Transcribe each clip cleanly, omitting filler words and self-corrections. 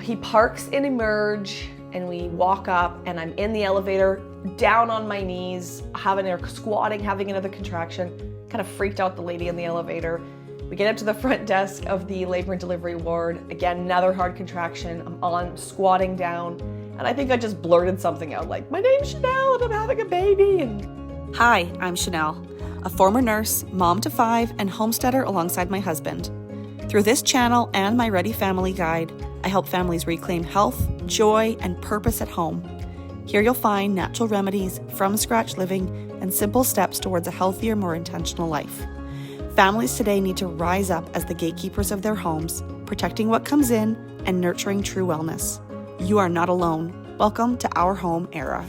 he parks in Emerge and we walk up and I'm in the elevator, down on my knees, squatting, having another contraction. Kind of freaked out the lady in the elevator. We get up to the front desk of the labor and delivery ward. Again, another hard contraction. I'm squatting down. And I think I just blurted something out like, my name's Shanelle and I'm having a baby. And Hi, I'm Shanelle, a former nurse, mom to 5, and homesteader alongside my husband. Through this channel and my Ready Family Guide, I help families reclaim health, joy, and purpose at home. Here you'll find natural remedies, from scratch living, and simple steps towards a healthier, more intentional life. Families today need to rise up as the gatekeepers of their homes, protecting what comes in and nurturing true wellness. You are not alone. Welcome to our home era.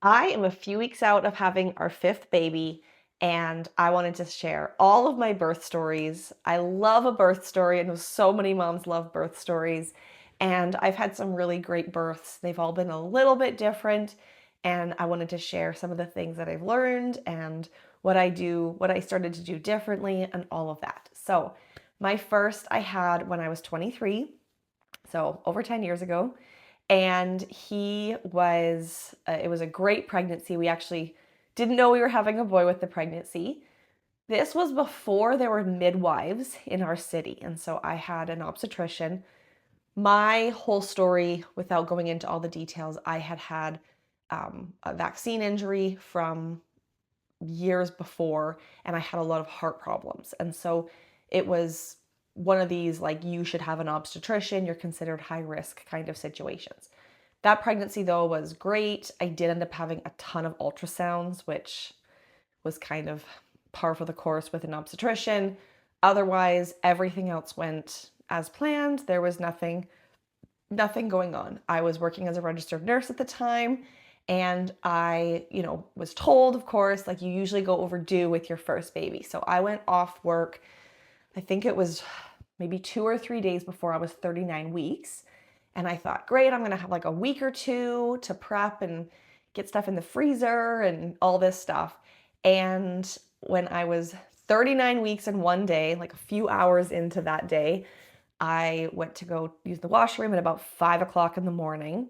I am a few weeks out of having our 5th baby, and I wanted to share all of my birth stories. I love a birth story. I know so many moms love birth stories, and I've had some really great births. They've all been a little bit different, and I wanted to share some of the things that I've learned and what I started to do differently, and all of that. So my first I had when I was 23, so over 10 years ago. And it was a great pregnancy. We actually didn't know we were having a boy with the pregnancy. This was before there were midwives in our city. And so I had an obstetrician. My whole story, without going into all the details, I had a vaccine injury from years before, and I had a lot of heart problems. And so it was one of these, like, you should have an obstetrician, you're considered high risk kind of situations. That pregnancy though was great. I did end up having a ton of ultrasounds, which was kind of par for the course with an obstetrician. Otherwise, everything else went as planned. There was nothing going on. I was working as a registered nurse at the time, and I, was told, of course, like, you usually go overdue with your first baby. So I went off work, I think it was maybe 2 or 3 days before I was 39 weeks. And I thought, great, I'm gonna have like a week or two to prep and get stuff in the freezer and all this stuff. And when I was 39 weeks and 1 day, like a few hours into that day, I went to go use the washroom at about 5 o'clock in the morning.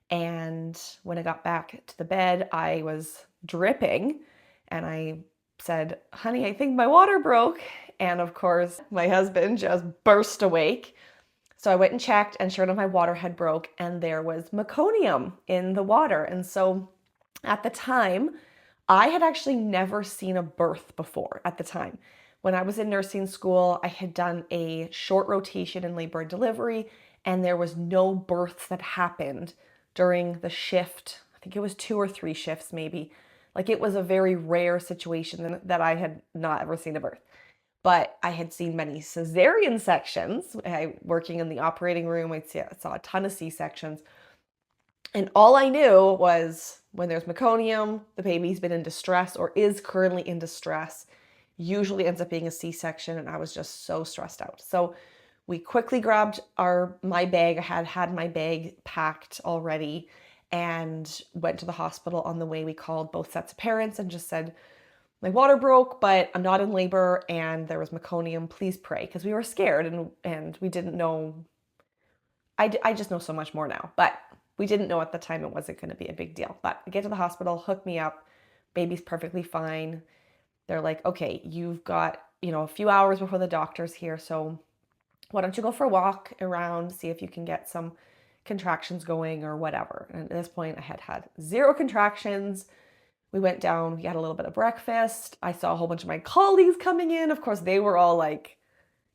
And when I got back to the bed, I was dripping, and I said, honey, I think my water broke. And of course, my husband just burst awake. So I went and checked, and sure enough, my water had broke, and there was meconium in the water. And so at the time, I had actually never seen a birth before at the time. When I was in nursing school, I had done a short rotation in labor and delivery, and there was no births that happened during the shift. I think it was 2 or 3 shifts maybe. Like, it was a very rare situation that I had not ever seen a birth. But I had seen many cesarean sections. Working in the operating room, I saw a ton of C-sections. And all I knew was, when there's meconium, the baby's been in distress or is currently in distress. Usually ends up being a C-section, and I was just so stressed out. So we quickly grabbed my bag. I had my bag packed already, and went to the hospital. On the way, we called both sets of parents and just said, my water broke, but I'm not in labor, and there was meconium. Please pray, because we were scared, and we didn't know. I just know so much more now, but we didn't know at the time it wasn't going to be a big deal. But we get to the hospital, hook me up, baby's perfectly fine. They're like, okay, you've got, a few hours before the doctor's here, so why don't you go for a walk around, see if you can get some contractions going or whatever. And at this point, I had 0 contractions. We went down, we had a little bit of breakfast. I saw a whole bunch of my colleagues coming in. Of course, they were all like,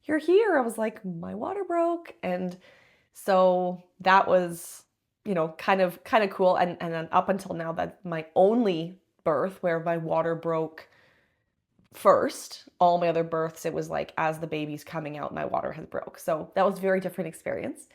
you're here. I was like, my water broke. And so that was, kind of cool. And then up until now, that's my only birth where my water broke first. All my other births, it was like, as the baby's coming out, my water has broke. So that was a very different experience.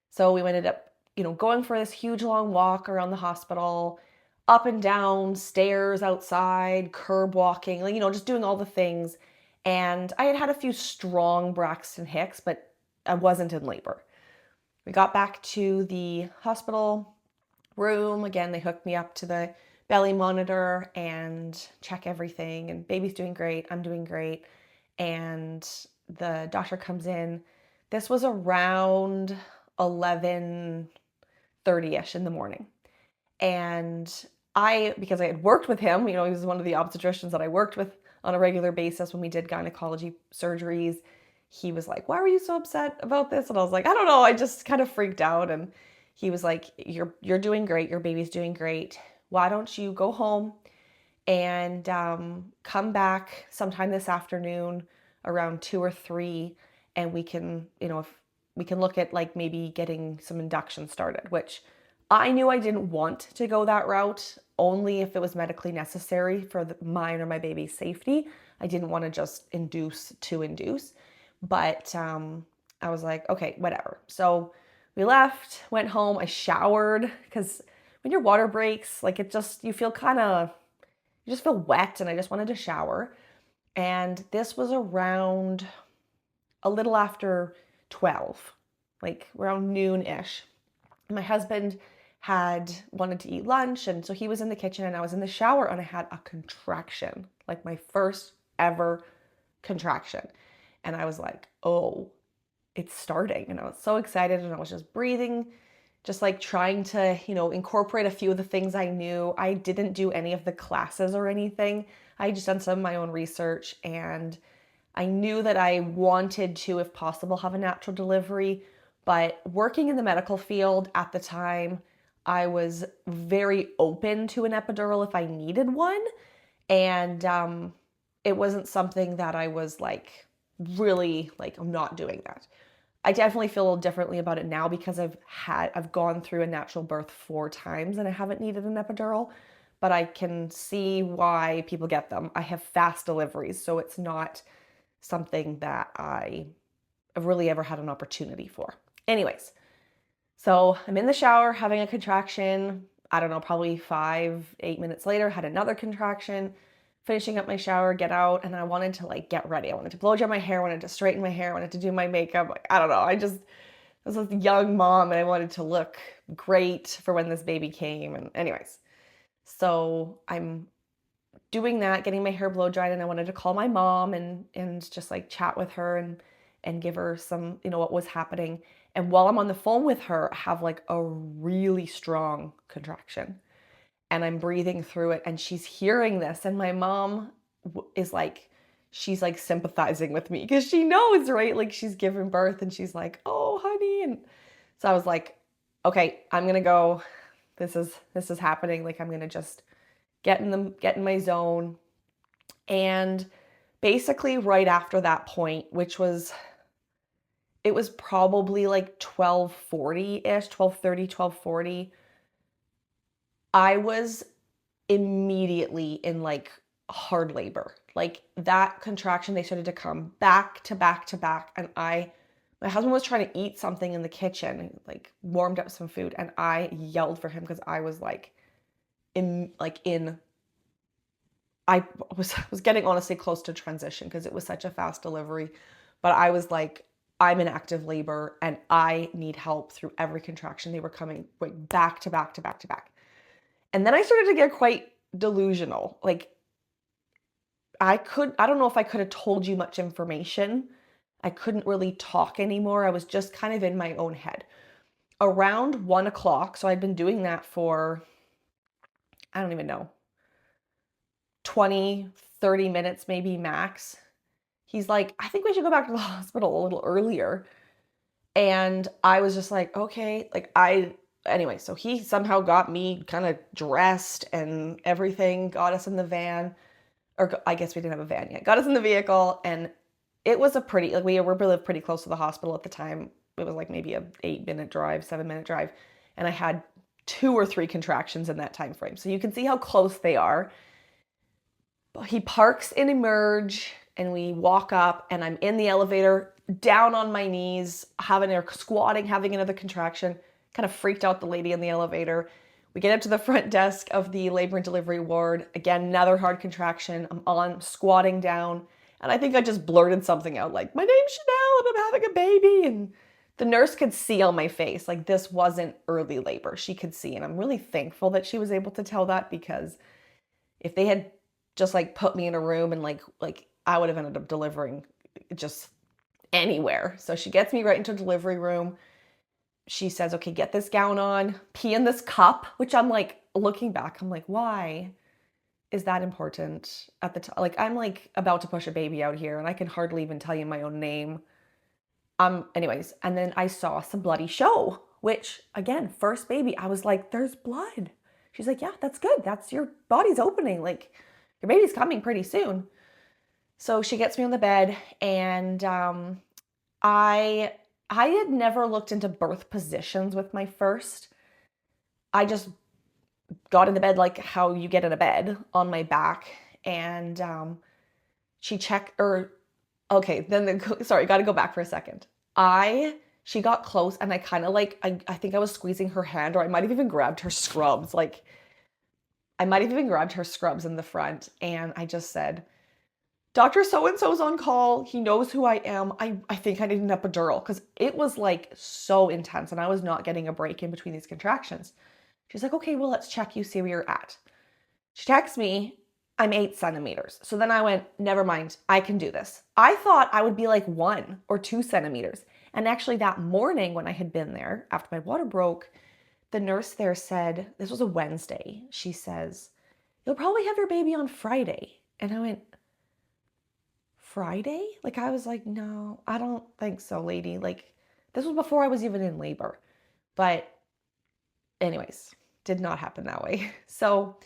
So we ended up, going for this huge long walk around the hospital, up and down stairs outside, curb walking, just doing all the things. And I had a few strong Braxton Hicks, but I wasn't in labor. We got back to the hospital room. Again, they hooked me up to the belly monitor and check everything. And baby's doing great. I'm doing great. And the doctor comes in. This was around 11:30ish in the morning. And because I had worked with him, he was one of the obstetricians that I worked with on a regular basis when we did gynecology surgeries. He was like, "Why were you so upset about this?" And I was like, "I don't know. I just kind of freaked out." And he was like, "You're doing great. Your baby's doing great. Why don't you go home and come back sometime this afternoon around 2 or 3, and we can, if we can look at like maybe getting some induction started," which I knew I didn't want to go that route, only if it was medically necessary for mine or my baby's safety. I didn't want to just induce to induce. But I was like, okay, whatever. So we left, went home. I showered because when your water breaks, like you feel you just feel wet, and I just wanted to shower. And this was around a little after 12, like around noon-ish. My husband had wanted to eat lunch, and so he was in the kitchen and I was in the shower, and I had a contraction, like my first ever contraction. And I was like, "Oh, it's starting." And I was so excited, and I was just breathing, just like trying to, incorporate a few of the things I knew. I didn't do any of the classes or anything. I just done some of my own research, and I knew that I wanted to, if possible, have a natural delivery. But working in the medical field at the time, I was very open to an epidural if I needed one. And it wasn't something that I was like, really like, I'm not doing that. I definitely feel a little differently about it now because I've gone through a natural birth 4 times and I haven't needed an epidural, but I can see why people get them. I have fast deliveries, so it's not something that I have really ever had an opportunity for. Anyways, so I'm in the shower having a contraction. I don't know, probably 5, 8 minutes later, had another contraction, finishing up my shower, get out, and I wanted to like get ready. I wanted to blow dry my hair, I wanted to straighten my hair, I wanted to do my makeup. Like, I don't know. I was a young mom and I wanted to look great for when this baby came. And anyways, so I'm doing that, getting my hair blow dried, and I wanted to call my mom and just like chat with her and give her some, what was happening. And while I'm on the phone with her, I have like a really strong contraction, and I'm breathing through it, and she's hearing this, and my mom is like, she's like sympathizing with me because she knows, right? Like she's given birth, and she's like, "Oh, honey." And so I was like, okay, I'm gonna go. This is happening. Like I'm gonna just get in my zone. And basically right after that point, it was probably like 12:40ish, 12:30, 12:40, I was immediately in like hard labor. Like that contraction, they started to come back to back to back. And my husband was trying to eat something in the kitchen, and like warmed up some food. And I yelled for him because I was like, I was getting honestly close to transition because it was such a fast delivery. But I was like, I'm in active labor and I need help through every contraction. They were coming like back to back to back to back. And then I started to get quite delusional. Like I don't know if I could have told you much information. I couldn't really talk anymore. I was just kind of in my own head. Around 1 o'clock, so I'd been doing that for, I don't even know, 20, 30 minutes, maybe max. He's like, "I think we should go back to the hospital a little earlier." And I was just like, okay, anyway, so he somehow got me kind of dressed and everything, got us in the van, or I guess we didn't have a van yet, got us in the vehicle. And it was we lived pretty close to the hospital at the time. It was like maybe a 8-minute drive, 7-minute drive. And I had 2 or 3 contractions in that time frame. So you can see how close they are. He parks in Emerge and we walk up, and I'm in the elevator, down on my knees, squatting, having another contraction. Kind of freaked out the lady in the elevator. We get up to the front desk of the labor and delivery ward. Again, another hard contraction. I'm squatting down, and I think I just blurted something out like, "My name's Shanelle and I'm having a baby." And the nurse could see on my face, like this wasn't early labor. She could see, and I'm really thankful that she was able to tell that, because if they had just like put me in a room and like I would have ended up delivering just anywhere. So she gets me right into the delivery room. She says, okay, get this gown on, pee in this cup, which I'm like, looking back, I'm like, why is that important at the time? Like, I'm like about to push a baby out here and I can hardly even tell you my own name. Anyways, and then I saw some bloody show, which again, first baby, I was like, there's blood. She's like, yeah, that's good. That's your body's opening. Like, your baby's coming pretty soon. So she gets me on the bed, and I I had never looked into birth positions with my first. I just got in the bed like how you get in a bed on my back, and she checked or okay, then sorry, got to go back for a second. She got close, and I kind of like I think I was squeezing her hand, or I might have even grabbed her scrubs. Like, I might have even grabbed her scrubs in the front, and I just said, Dr. So-and-so's on call. He knows who I am. I think I need an epidural, because it was like so intense and I was not getting a break in between these contractions. She's like, okay, well, let's check you, see where you're at. She texts me, I'm 8 centimeters. So then I went, never mind, I can do this. I thought I would be like 1 or 2 centimeters. And actually that morning when I had been there, after my water broke, the nurse there said, this was a Wednesday. She says, you'll probably have your baby on Friday. And I went, Friday? Like, I was like, no, I don't think so, lady. Like, this was before I was even in labor. But anyways, did not happen that way. So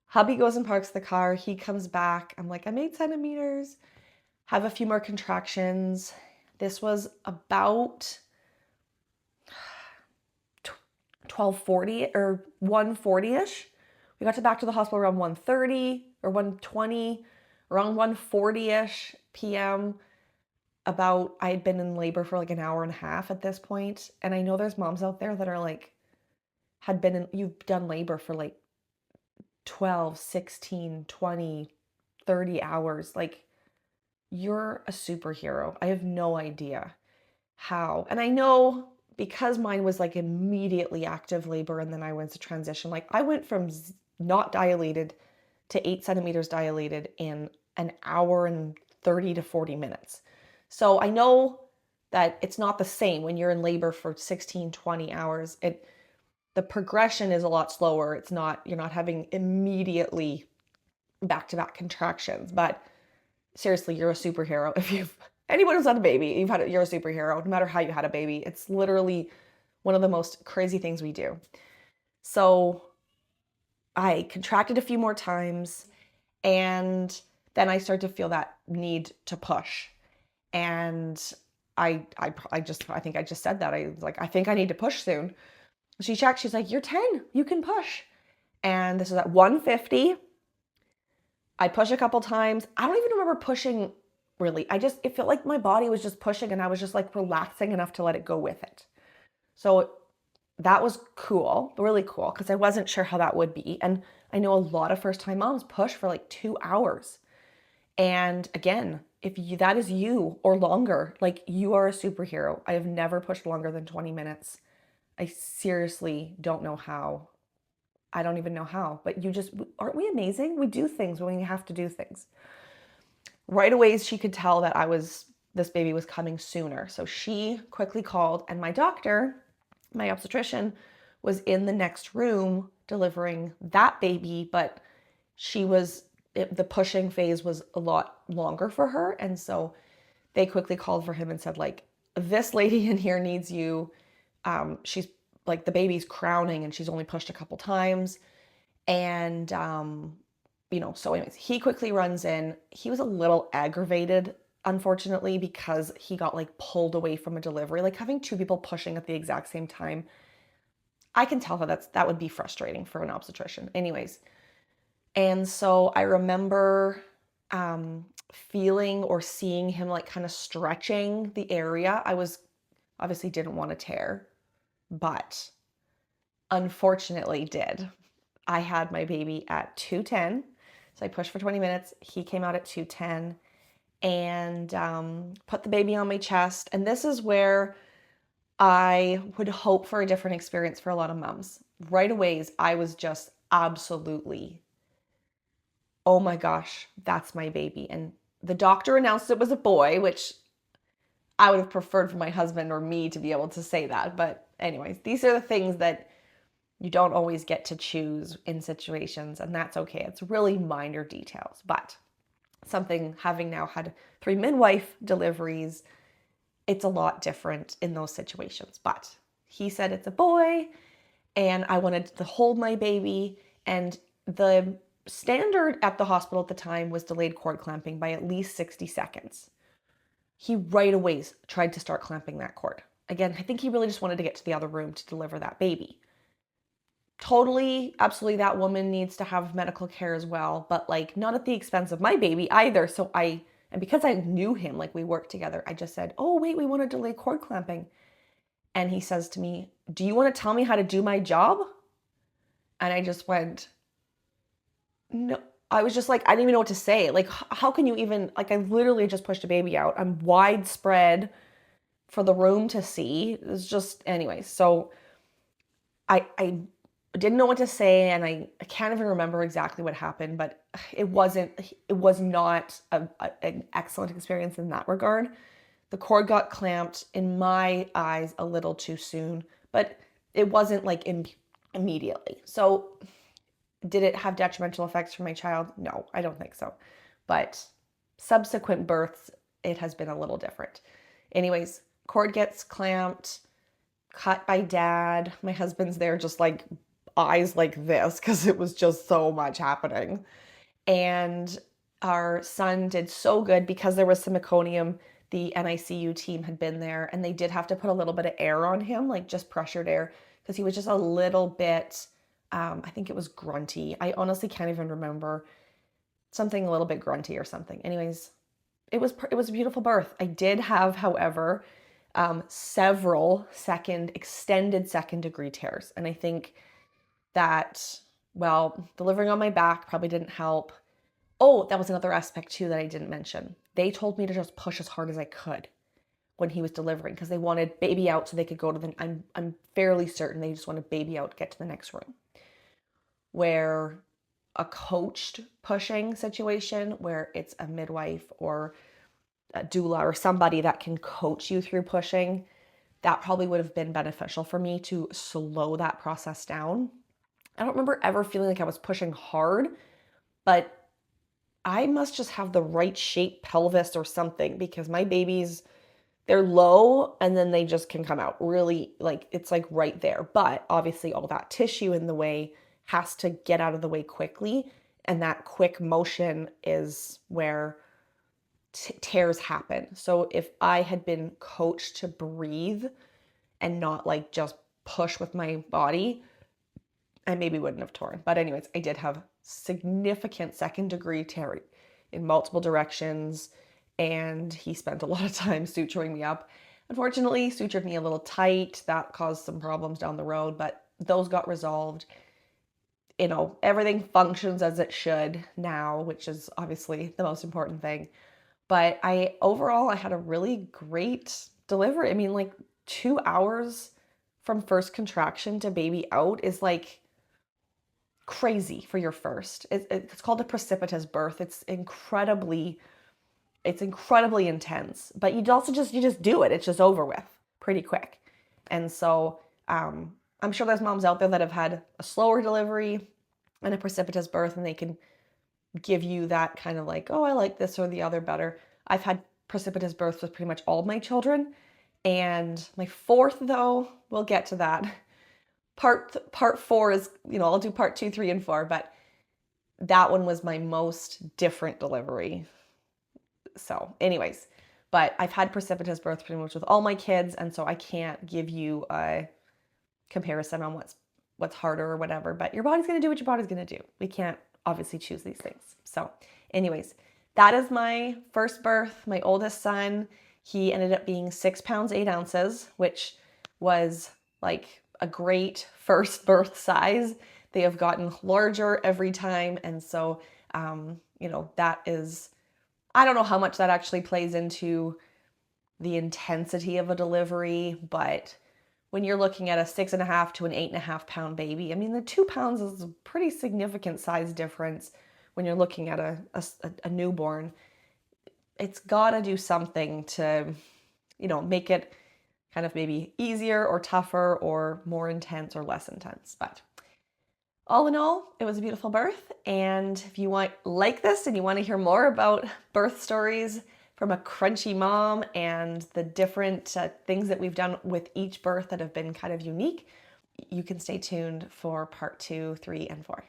hubby goes and parks the car. He comes back. I'm like, I'm 8 centimeters. Have a few more contractions. This was about 12:40 or 1:40ish. We got back to the hospital around 1:30 or 1:20, around 1:40ish p.m. I had been in labor for like an hour and a half at this point. And I know there's moms out there that are like, you've done labor for like 12, 16, 20, 30 hours. Like, you're a superhero. I have no idea how. And I know because mine was like immediately active labor and then I went to transition, like I went from not dilated to 8 centimeters dilated in an hour and 30 to 40 minutes. So I know that it's not the same when you're in labor for 16, 20 hours. The progression is a lot slower. You're not having immediately back-to-back contractions, but seriously, you're a superhero. Anyone who's had a baby, you're a superhero, no matter how you had a baby. It's literally one of the most crazy things we do. So I contracted a few more times, and then I started to feel that need to push. And I think I just said that. I was like, I think I need to push soon. She checked, she's like, you're 10, you can push. And this is at 150. I push a couple times. I don't even remember pushing really. It felt like my body was just pushing and I was just like relaxing enough to let it go with it. So that was cool, really cool, because I wasn't sure how that would be. And I know a lot of first-time moms push for like 2 hours. And again, that is you or longer, like, you are a superhero. I have never pushed longer than 20 minutes. I seriously don't know how. I don't even know how, but aren't we amazing? We do things when we have to do things. Right away, she could tell that this baby was coming sooner. So she quickly called, and my doctor, my obstetrician, was in the next room delivering that baby, but the pushing phase was a lot longer for her. And so they quickly called for him and said, like, this lady in here needs you. She's like, the baby's crowning and she's only pushed a couple times. And, so anyways, he quickly runs in. He was a little aggravated, unfortunately, because he got like pulled away from a delivery, like having two people pushing at the exact same time. I can tell that would be frustrating for an obstetrician. Anyways. And so I remember feeling or seeing him like kind of stretching the area. I obviously didn't want to tear, but unfortunately did. I had my baby at 210. So I pushed for 20 minutes. He came out at 210 and put the baby on my chest. And this is where I would hope for a different experience for a lot of moms. Right away, I was just absolutely, oh my gosh, that's my baby. And the doctor announced it was a boy, which I would have preferred for my husband or me to be able to say that. But anyways, these are the things that you don't always get to choose in situations, and that's okay. It's really minor details, but something, having now had 3 midwife deliveries, it's a lot different in those situations. But he said it's a boy, and I wanted to hold my baby, and the standard at the hospital at the time was delayed cord clamping by at least 60 seconds. He right away tried to start clamping that cord. Again, I think he really just wanted to get to the other room to deliver that baby. Totally, absolutely, that woman needs to have medical care as well, but like not at the expense of my baby either. So and because I knew him, like we worked together, I just said, oh, wait, we want to delay cord clamping. And he says to me, do you want to tell me how to do my job? And I just went, no. I was just like, I didn't even know what to say. Like, how can you even, like, I literally just pushed a baby out. I'm widespread for the room to see. It's just, anyways. So I didn't know what to say, and I can't even remember exactly what happened, but it was not an excellent experience in that regard. The cord got clamped, in my eyes, a little too soon, but it wasn't like immediately. So did it have detrimental effects for my child? No, I don't think so. But subsequent births, it has been a little different. Anyways, cord gets clamped, cut by dad. My husband's there just like eyes like this because it was just so much happening. And our son did so good because there was some meconium. The NICU team had been there, and they did have to put a little bit of air on him, like just pressured air, because he was just a little bit, I think it was grunty. I honestly can't even remember. Something a little bit grunty or something. Anyways, it was a beautiful birth. I did have, however, several extended second degree tears. And I think that, well, delivering on my back probably didn't help. Oh, that was another aspect too that I didn't mention. They told me to just push as hard as I could when he was delivering because they wanted baby out so they could go to I'm fairly certain they just wanted baby out to get to the next room. Where a coached pushing situation where it's a midwife or a doula or somebody that can coach you through pushing, that probably would have been beneficial for me to slow that process down. I don't remember ever feeling like I was pushing hard, but I must just have the right shape pelvis or something because my babies, they're low and then they just can come out really, like it's like right there. But obviously all that tissue in the way has to get out of the way quickly, and that quick motion is where tears happen. So if I had been coached to breathe and not like just push with my body, I maybe wouldn't have torn. But anyways, I did have significant second degree tear in multiple directions, and he spent a lot of time suturing me up. Unfortunately, sutured me a little tight. That caused some problems down the road, but those got resolved. You know, everything functions as it should now, which is obviously the most important thing. But overall, I had a really great delivery. I mean, like 2 hours from first contraction to baby out is like crazy for your first. It's called a precipitous birth. It's incredibly intense, but you just do it. It's just over with pretty quick. And so I'm sure there's moms out there that have had a slower delivery and a precipitous birth, and they can give you that kind of like, oh, I like this or the other better. I've had precipitous births with pretty much all of my children, and my fourth, though, we'll get to that. Part 4 is, I'll do part 2, 3, and 4, but that one was my most different delivery. So anyways, but I've had precipitous births pretty much with all my kids, and so I can't give you a comparison on what's harder or whatever, but your body's going to do what your body's going to do. We can't obviously choose these things. So anyways, that is my first birth, my oldest son. He ended up being 6 pounds, 8 ounces, which was like a great first birth size. They have gotten larger every time. And so, that is, I don't know how much that actually plays into the intensity of a delivery, but when you're looking at a 6.5 to an 8.5 pound baby, I mean, the 2 pounds is a pretty significant size difference when you're looking at a newborn. It's got to do something to make it kind of maybe easier or tougher or more intense or less intense. But all in all, it was a beautiful birth. And if you like this and you want to hear more about birth stories from a crunchy mom and the different things that we've done with each birth that have been kind of unique, you can stay tuned for part 2, 3, and 4.